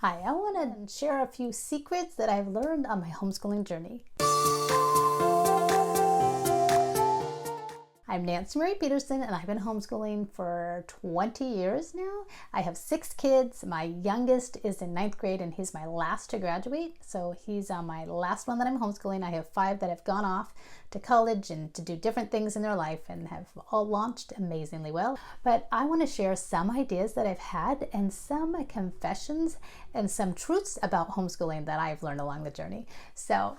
Hi, I want to share a few secrets that I've learned on my homeschooling journey. I'm Nancy Marie Peterson, and I've been homeschooling for 20 years now. I have 6 kids. My youngest is in 9th grade, and he's my last to graduate. So he's my last one that I'm homeschooling. I have 5 that have gone off to college and to do different things in their life and have all launched amazingly well. But I want to share some ideas that I've had and some confessions and some truths about homeschooling that I've learned along the journey. So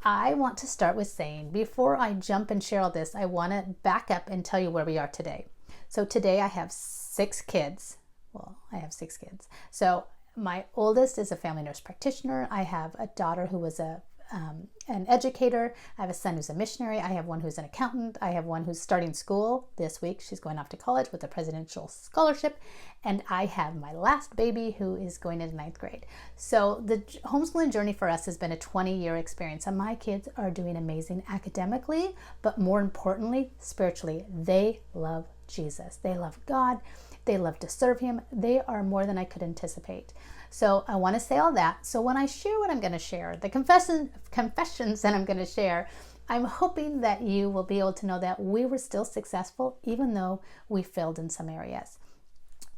I want to start with saying, before I jump and share all this, I want to back up and tell you where we are today. So today I have 6 kids. Well, I have 6 kids. So my oldest is a family nurse practitioner. I have a daughter who was an educator. I have a son who's a missionary. I have one who's an accountant. I have one who's starting school this week. She's going off to college with a presidential scholarship. And I have my last baby who is going into 9th grade. So the homeschooling journey for us has been a 20-year experience. And my kids are doing amazing academically, but more importantly, spiritually. They love Jesus. They love God. They love to serve Him. They are more than I could anticipate. So I want to say all that. So when I share what I'm going to share, the confessions that I'm going to share, I'm hoping that you will be able to know that we were still successful even though we failed in some areas.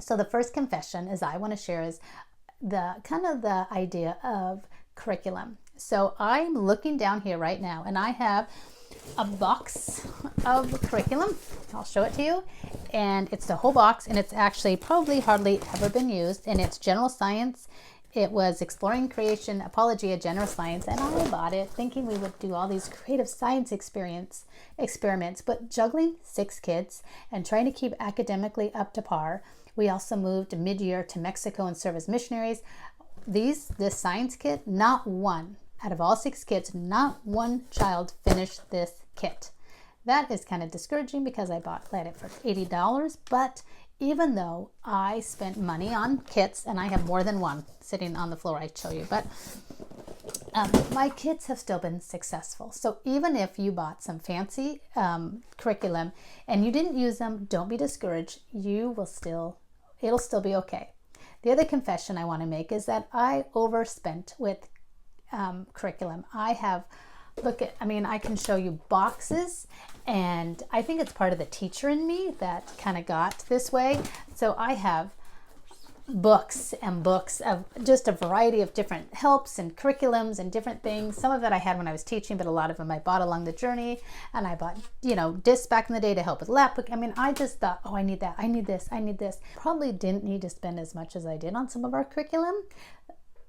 So the first confession is I want to share is the idea of curriculum. So I'm looking down here right now and I have a box of curriculum. I'll show it to you. And it's the whole box, and it's actually probably hardly ever been used. And it's general science. It was Exploring Creation, Apologia, General Science. And I bought it thinking we would do all these creative science experiments. But juggling 6 kids and trying to keep academically up to par. We also moved mid-year to Mexico and serve as missionaries. This science kit, not one out of all 6 kids, not one child finished this kit. That is kind of discouraging because I bought it for $80, but even though I spent money on kits, and I have more than one sitting on the floor I show you, but my kids have still been successful. So even if you bought some fancy curriculum and you didn't use them, don't be discouraged. It'll still be okay. The other confession I want to make is that I overspent with curriculum. I can show you boxes, and I think it's part of the teacher in me that kind of got this way. So I have books and books of just a variety of different helps and curriculums and different things. Some of it I had when I was teaching, but a lot of them I bought along the journey. And I bought, discs back in the day to help with lap book. I just thought, I need that. I need this. I need this. Probably didn't need to spend as much as I did on some of our curriculum.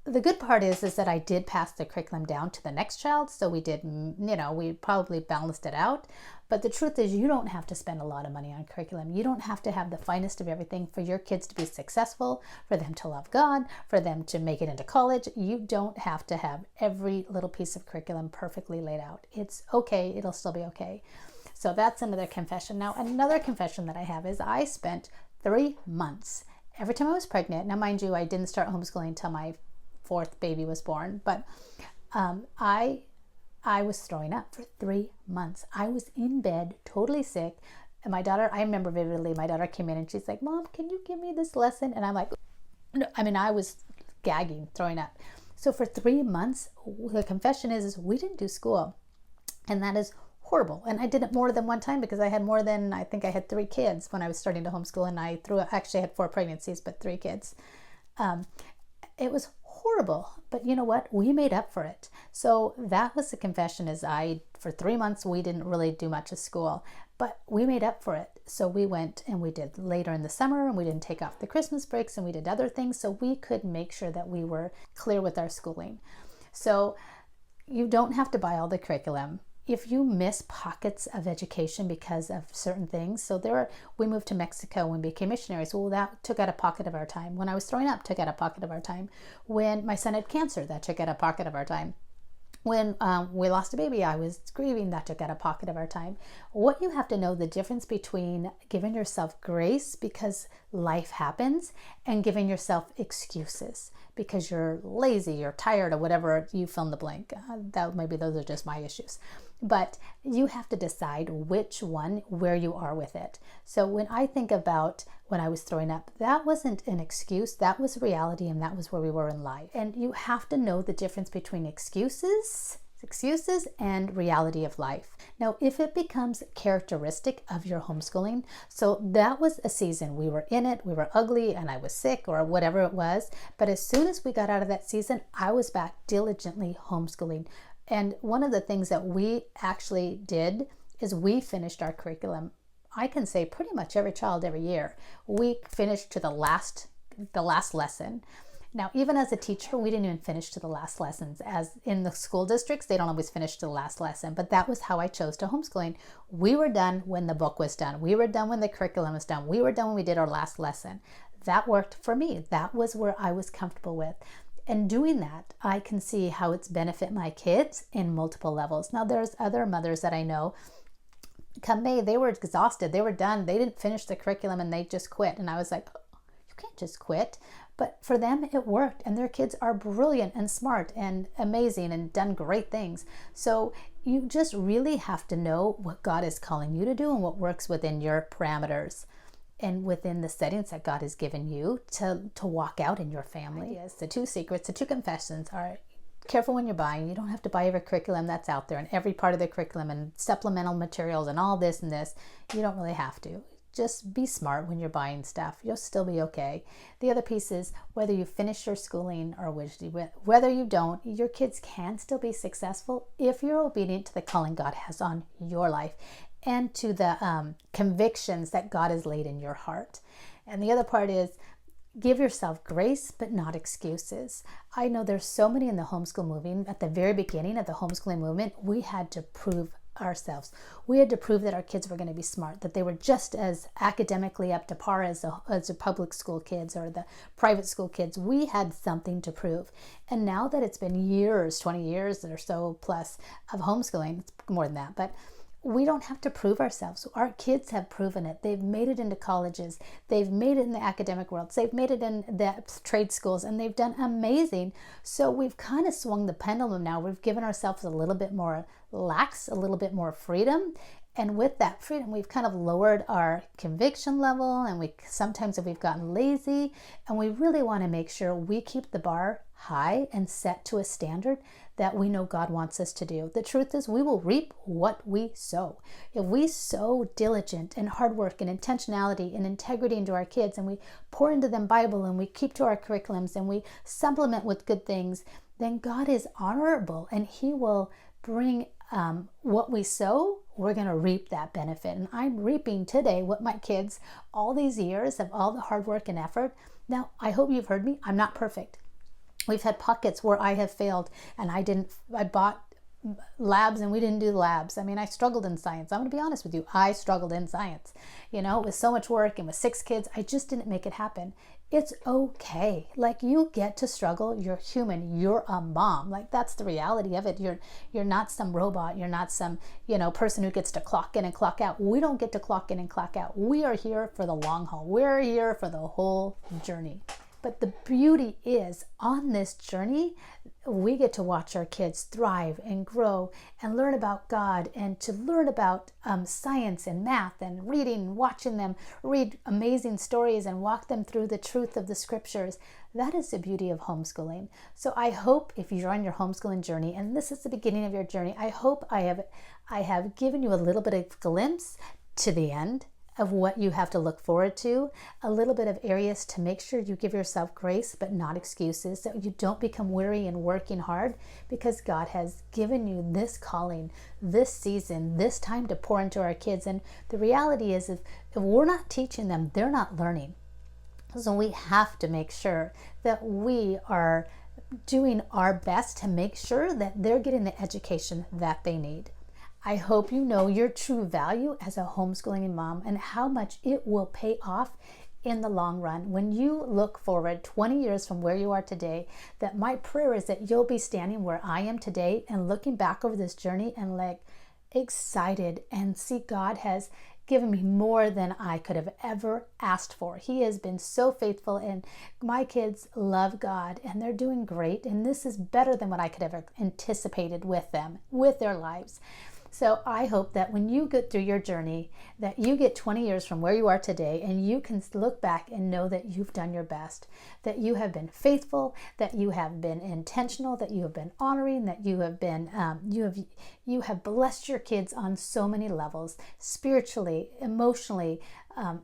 The good part is that I did pass the curriculum down to the next child. So we did, we probably balanced it out. But the truth is you don't have to spend a lot of money on curriculum. You don't have to have the finest of everything for your kids to be successful, for them to love God, for them to make it into college. You don't have to have every little piece of curriculum perfectly laid out. It's okay. It'll still be okay. So that's another confession. Now, another confession that I have is I spent 3 months every time I was pregnant. Now, mind you, I didn't start homeschooling until my 4th baby was born, but I was throwing up for 3 months. I was in bed, totally sick. And my daughter, I remember vividly, my daughter came in and she's like, "Mom, can you give me this lesson?" And I'm like, no, I was gagging, throwing up. So for 3 months, the confession is we didn't do school. And that is horrible. And I did it more than one time because I had 3 kids when I was starting to homeschool, and I actually had 4 pregnancies, but 3 kids. It was horrible, but you know what? We made up for it. So that was the confession for 3 months, we didn't really do much of school, but we made up for it. So we went and we did later in the summer, and we didn't take off the Christmas breaks, and we did other things so we could make sure that we were clear with our schooling. So you don't have to buy all the curriculum. If you miss pockets of education because of certain things, we moved to Mexico and became missionaries. Well, that took out a pocket of our time. When I was throwing up, took out a pocket of our time. When my son had cancer, that took out a pocket of our time. When we lost a baby, I was grieving, that took out a pocket of our time. What you have to know the difference between giving yourself grace because life happens and giving yourself excuses because you're lazy, you're tired, or whatever, you fill in the blank. Maybe those are just my issues. But you have to decide which one, where you are with it. So when I think about when I was throwing up, that wasn't an excuse, that was reality, and that was where we were in life. And you have to know the difference between excuses and reality of life. Now, if it becomes characteristic of your homeschooling, so that was a season, we were in it, we were ugly, and I was sick or whatever it was, but as soon as we got out of that season, I was back diligently homeschooling. And one of the things that we actually did is we finished our curriculum. I can say pretty much every child every year, we finished to the last lesson. Now, even as a teacher, we didn't even finish to the last lessons. As in the school districts, they don't always finish to the last lesson, but that was how I chose to homeschooling. We were done when the book was done. We were done when the curriculum was done. We were done when we did our last lesson. That worked for me. That was where I was comfortable with. And doing that, I can see how it's benefit my kids in multiple levels. Now, there's other mothers that I know, come May, they were exhausted. They were done. They didn't finish the curriculum and they just quit. And I was like, oh, you can't just quit. But for them, it worked. And their kids are brilliant and smart and amazing and done great things. So you just really have to know what God is calling you to do and what works within your parameters and within the settings that God has given you to walk out in your family. Yes, the 2 secrets, the 2 confessions are: careful when you're buying. You don't have to buy every curriculum that's out there and every part of the curriculum and supplemental materials and all this and this. You don't really have to. Just be smart when you're buying stuff. You'll still be okay. The other piece is whether you finish your schooling or whether you don't, your kids can still be successful if you're obedient to the calling God has on your life and to the convictions that God has laid in your heart. And the other part is give yourself grace, but not excuses. I know there's so many in the homeschool movement. At the very beginning of the homeschooling movement, we had to prove ourselves. We had to prove that our kids were going to be smart, that they were just as academically up to par as the public school kids or the private school kids. We had something to prove. And now that it's been years, 20 years or so plus of homeschooling, it's more than that, but we don't have to prove ourselves. Our kids have proven it. They've made it into colleges. They've made it in the academic world. They've made it in the trade schools, and they've done amazing. So we've kind of swung the pendulum now. We've given ourselves a little bit more lax, a little bit more freedom. And with that freedom, we've kind of lowered our conviction level, and sometimes we've gotten lazy, and we really want to make sure we keep the bar high and set to a standard that we know God wants us to do. The truth is, we will reap what we sow. If we sow diligent and hard work and intentionality and integrity into our kids, and we pour into them Bible, and we keep to our curriculums, and we supplement with good things, then God is honorable, and He will bring what we sow. We're going to reap that benefit. And I'm reaping today what my kids, all these years of all the hard work and effort. Now, I hope you've heard me. I'm not perfect. We've had pockets where I have failed, and I bought labs and we didn't do the labs. I mean, I struggled in science. I'm going to be honest with you. I struggled in science. With so much work and with 6 kids, I just didn't make it happen. It's okay. Like, you get to struggle. You're human. You're a mom. Like, that's the reality of it. You're not some robot. You're not some, person who gets to clock in and clock out. We don't get to clock in and clock out. We are here for the long haul. We're here for the whole journey. But the beauty is, on this journey, we get to watch our kids thrive and grow and learn about God, and to learn about science and math and reading and watching them read amazing stories and walk them through the truth of the scriptures. That is the beauty of homeschooling. So I hope if you're on your homeschooling journey, and this is the beginning of your journey, I hope I have given you a little bit of glimpse to the end of what you have to look forward to, a little bit of areas to make sure you give yourself grace but not excuses, so you don't become weary and working hard, because God has given you this calling, this season, this time to pour into our kids. And the reality is, if we're not teaching them, they're not learning. So we have to make sure that we are doing our best to make sure that they're getting the education that they need. I hope you know your true value as a homeschooling mom and how much it will pay off in the long run. When you look forward 20 years from where you are today, that my prayer is that you'll be standing where I am today and looking back over this journey and excited, and see God has given me more than I could have ever asked for. He has been so faithful, and my kids love God, and they're doing great. And this is better than what I could have anticipated with them, with their lives. So I hope that when you get through your journey, that you get 20 years from where you are today and you can look back and know that you've done your best, that you have been faithful, that you have been intentional, that you have been honoring, that you have been, you have blessed your kids on so many levels, spiritually, emotionally,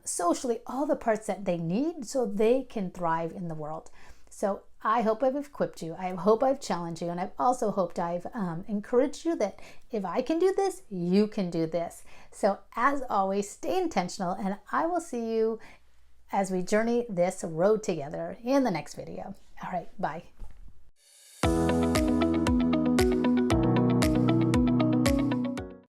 socially, all the parts that they need so they can thrive in the world. So I hope I've equipped you. I hope I've challenged you. And I've also hoped I've encouraged you that if I can do this, you can do this. So as always, stay intentional, and I will see you as we journey this road together in the next video. All right, bye.